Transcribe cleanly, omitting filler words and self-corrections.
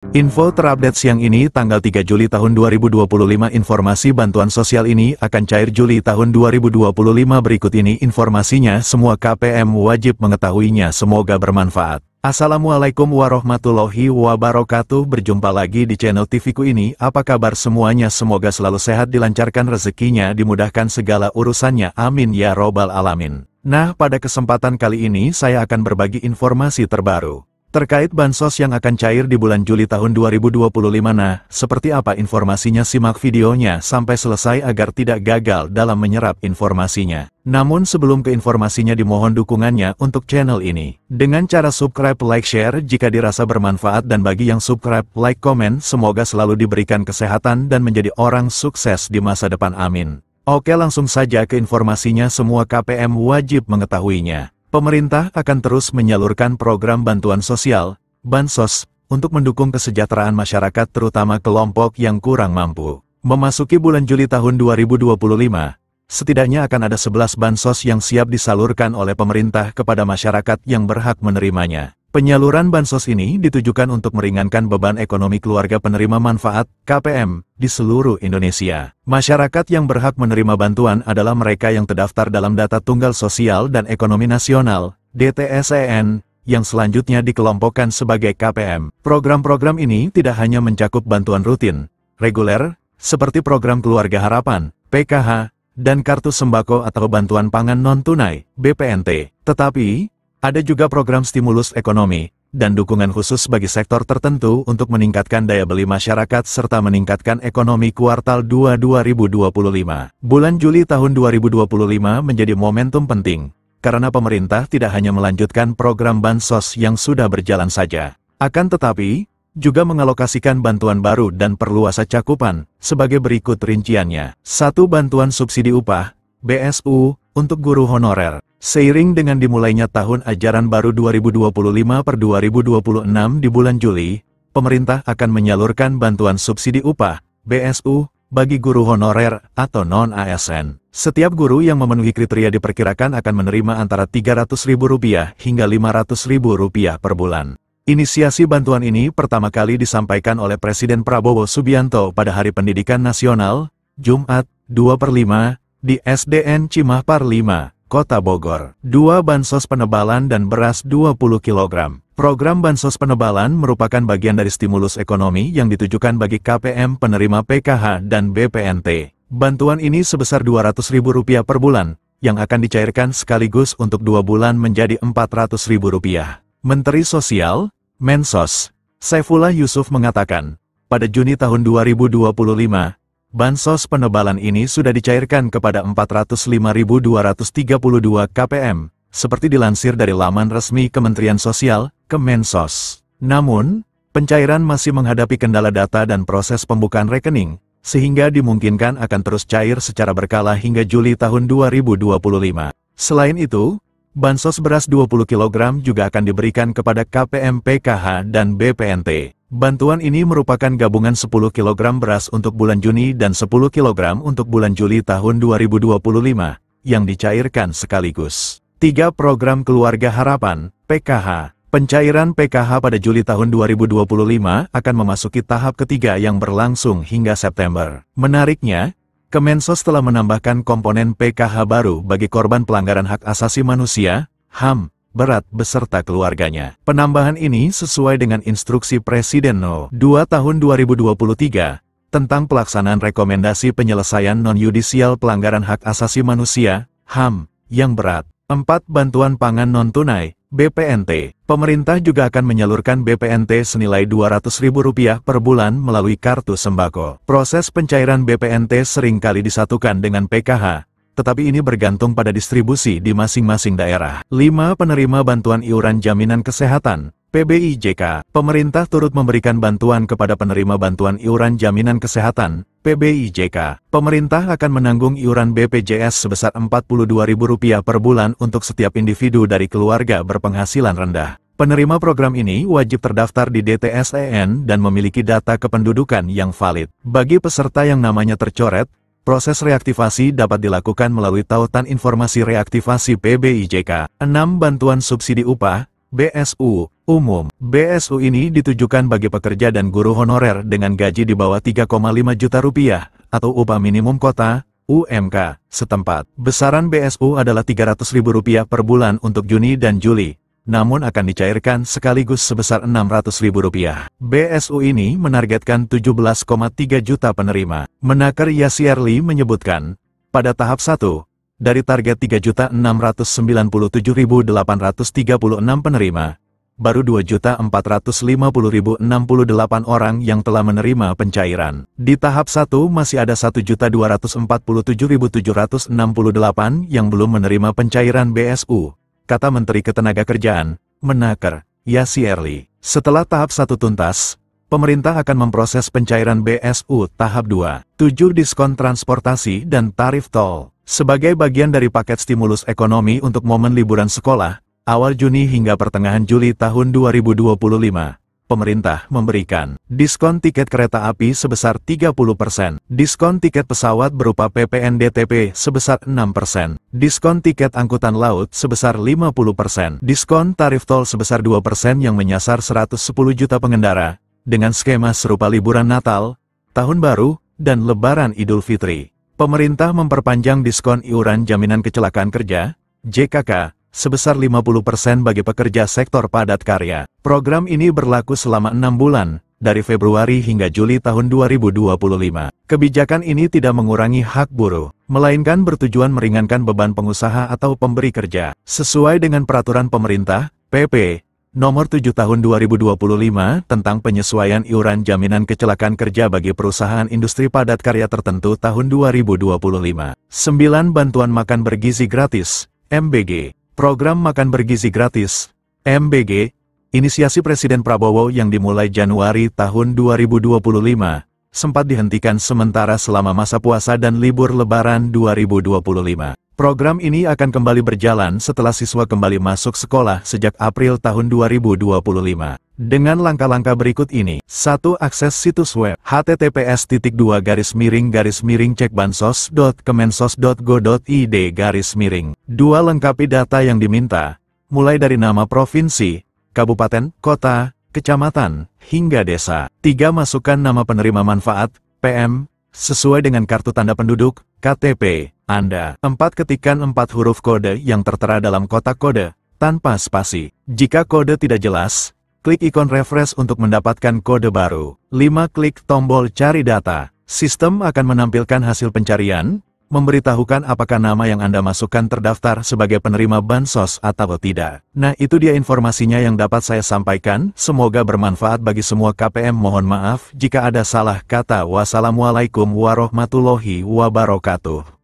Info terupdate siang ini tanggal 3 Juli tahun 2025. Informasi bantuan sosial ini akan cair Juli tahun 2025. Berikut ini informasinya, semua KPM wajib mengetahuinya. Semoga bermanfaat. Assalamualaikum warahmatullahi wabarakatuh. Berjumpa lagi di channel TV-ku ini. Apa kabar semuanya? Semoga selalu sehat, dilancarkan rezekinya, dimudahkan segala urusannya. Amin ya robbal alamin. Nah, pada kesempatan kali ini saya akan berbagi informasi terbaru terkait bansos yang akan cair di bulan Juli tahun 2025. Nah, seperti apa informasinya? Simak videonya sampai selesai agar tidak gagal dalam menyerap informasinya. Namun sebelum ke informasinya, dimohon dukungannya untuk channel ini dengan cara subscribe, like, share jika dirasa bermanfaat, dan bagi yang subscribe, like, komen. Semoga selalu diberikan kesehatan dan menjadi orang sukses di masa depan. Amin. Oke, langsung saja ke informasinya. Semua KPM wajib mengetahuinya. Pemerintah akan terus menyalurkan program bantuan sosial, bansos, untuk mendukung kesejahteraan masyarakat terutama kelompok yang kurang mampu. Memasuki bulan Juli tahun 2025, setidaknya akan ada 11 bansos yang siap disalurkan oleh pemerintah kepada masyarakat yang berhak menerimanya. Penyaluran bansos ini ditujukan untuk meringankan beban ekonomi keluarga penerima manfaat KPM di seluruh Indonesia. Masyarakat yang berhak menerima bantuan adalah mereka yang terdaftar dalam Data Tunggal Sosial dan Ekonomi Nasional (DTSEN) yang selanjutnya dikelompokkan sebagai KPM. Program-program ini tidak hanya mencakup bantuan rutin, reguler, seperti program Keluarga Harapan, PKH, dan Kartu Sembako atau Bantuan Pangan Non-Tunai, BPNT, tetapi ada juga program stimulus ekonomi dan dukungan khusus bagi sektor tertentu untuk meningkatkan daya beli masyarakat serta meningkatkan ekonomi kuartal 2 2025. Bulan Juli tahun 2025 menjadi momentum penting, karena pemerintah tidak hanya melanjutkan program bansos yang sudah berjalan saja, akan tetapi juga mengalokasikan bantuan baru dan perluasan cakupan, sebagai berikut rinciannya. 1. Bantuan subsidi upah, BSU, untuk guru honorer. Seiring dengan dimulainya tahun ajaran baru 2025/2026 di bulan Juli, pemerintah akan menyalurkan bantuan subsidi upah, BSU, bagi guru honorer atau non-ASN. Setiap guru yang memenuhi kriteria diperkirakan akan menerima antara Rp300.000 hingga Rp500.000 per bulan. Inisiasi bantuan ini pertama kali disampaikan oleh Presiden Prabowo Subianto pada Hari Pendidikan Nasional, Jumat, 2/5, di SDN Cimahpar 5, Kota Bogor. 2. Bansos penebalan dan beras 20 kg. Program bansos penebalan merupakan bagian dari stimulus ekonomi yang ditujukan bagi KPM penerima PKH dan BPNT. Bantuan ini sebesar Rp200.000 per bulan, yang akan dicairkan sekaligus untuk 2 bulan menjadi Rp400.000. Menteri Sosial, Mensos, Saifullah Yusuf mengatakan, pada Juni tahun 2025, bansos penebalan ini sudah dicairkan kepada 405.232 KPM, seperti dilansir dari laman resmi Kementerian Sosial, Kemensos. Namun, pencairan masih menghadapi kendala data dan proses pembukaan rekening, sehingga dimungkinkan akan terus cair secara berkala hingga Juli tahun 2025. Selain itu, bansos beras 20 kg juga akan diberikan kepada KPM PKH dan BPNT. Bantuan ini merupakan gabungan 10 kg beras untuk bulan Juni dan 10 kg untuk bulan Juli tahun 2025, yang dicairkan sekaligus. 3. Program Keluarga Harapan, PKH. Pencairan PKH pada Juli tahun 2025 akan memasuki tahap ketiga yang berlangsung hingga September. Menariknya, Kemensos telah menambahkan komponen PKH baru bagi korban pelanggaran hak asasi manusia, HAM, berat beserta keluarganya. Penambahan ini sesuai dengan instruksi Presiden No. 2 tahun 2023 tentang pelaksanaan rekomendasi penyelesaian non-yudisial pelanggaran hak asasi manusia, HAM, yang berat. 4. Bantuan pangan non-tunai, BPNT. Pemerintah juga akan menyalurkan BPNT senilai Rp200.000 per bulan melalui Kartu Sembako. Proses pencairan BPNT seringkali disatukan dengan PKH, tetapi ini bergantung pada distribusi di masing-masing daerah. 5. Penerima bantuan iuran jaminan kesehatan, PBIJK. Pemerintah turut memberikan bantuan kepada penerima bantuan iuran jaminan kesehatan, PBIJK. Pemerintah akan menanggung iuran BPJS sebesar Rp42.000 per bulan untuk setiap individu dari keluarga berpenghasilan rendah. Penerima program ini wajib terdaftar di DTSEN dan memiliki data kependudukan yang valid. Bagi peserta yang namanya tercoret, proses reaktivasi dapat dilakukan melalui tautan informasi reaktivasi PBIJK. 6. Bantuan subsidi upah, BSU, Umum. BSU ini ditujukan bagi pekerja dan guru honorer dengan gaji di bawah 3,5 juta rupiah, atau upah minimum kota, UMK, setempat. Besaran BSU adalah Rp300.000 per bulan untuk Juni dan Juli, namun akan dicairkan sekaligus sebesar Rp600.000. BSU ini menargetkan 17,3 juta penerima. Menaker Yasierli menyebutkan, pada tahap 1, dari target 3.697.836 penerima, baru 2.450.068 orang yang telah menerima pencairan. Di tahap 1 masih ada 1.247.768 yang belum menerima pencairan BSU, kata Menteri Ketenagakerjaan, Menaker Yasierli. Setelah tahap 1 tuntas, pemerintah akan memproses pencairan BSU tahap 2. 7 diskon transportasi dan tarif tol. Sebagai bagian dari paket stimulus ekonomi untuk momen liburan sekolah, awal Juni hingga pertengahan Juli tahun 2025, pemerintah memberikan diskon tiket kereta api sebesar 30%, diskon tiket pesawat berupa PPNDTP sebesar 6%, diskon tiket angkutan laut sebesar 50%, diskon tarif tol sebesar 2% yang menyasar 110 juta pengendara, dengan skema serupa liburan Natal, Tahun Baru, dan Lebaran Idul Fitri. Pemerintah memperpanjang diskon iuran jaminan kecelakaan kerja, JKK, sebesar 50% bagi pekerja sektor padat karya. Program ini berlaku selama 6 bulan, dari Februari hingga Juli tahun 2025. Kebijakan ini tidak mengurangi hak buruh, melainkan bertujuan meringankan beban pengusaha atau pemberi kerja. Sesuai dengan peraturan pemerintah, PP, Nomor 7 Tahun 2025 tentang penyesuaian iuran jaminan kecelakaan kerja bagi perusahaan industri padat karya tertentu tahun 2025. 9. Bantuan makan bergizi gratis, MBG. Program Makan Bergizi Gratis, MBG, inisiasi Presiden Prabowo yang dimulai Januari tahun 2025, sempat dihentikan sementara selama masa puasa dan libur Lebaran 2025. Program ini akan kembali berjalan setelah siswa kembali masuk sekolah sejak April tahun 2025. Dengan langkah-langkah berikut ini: 1. Akses situs web https://cekbansos.kemensos.go.id. 2. Lengkapi data yang diminta, mulai dari nama provinsi, kabupaten, kota, kecamatan, hingga desa. 3. Masukkan nama penerima manfaat, PM, sesuai dengan kartu tanda penduduk, KTP, Anda. 4. Ketikkan 4 huruf kode yang tertera dalam kotak kode, tanpa spasi. Jika kode tidak jelas, klik ikon refresh untuk mendapatkan kode baru. 5. Klik tombol cari data. Sistem akan menampilkan hasil pencarian, memberitahukan apakah nama yang Anda masukkan terdaftar sebagai penerima bansos atau tidak. Nah, itu dia informasinya yang dapat saya sampaikan. Semoga bermanfaat bagi semua KPM. Mohon maaf jika ada salah kata. Wassalamualaikum warahmatullahi wabarakatuh.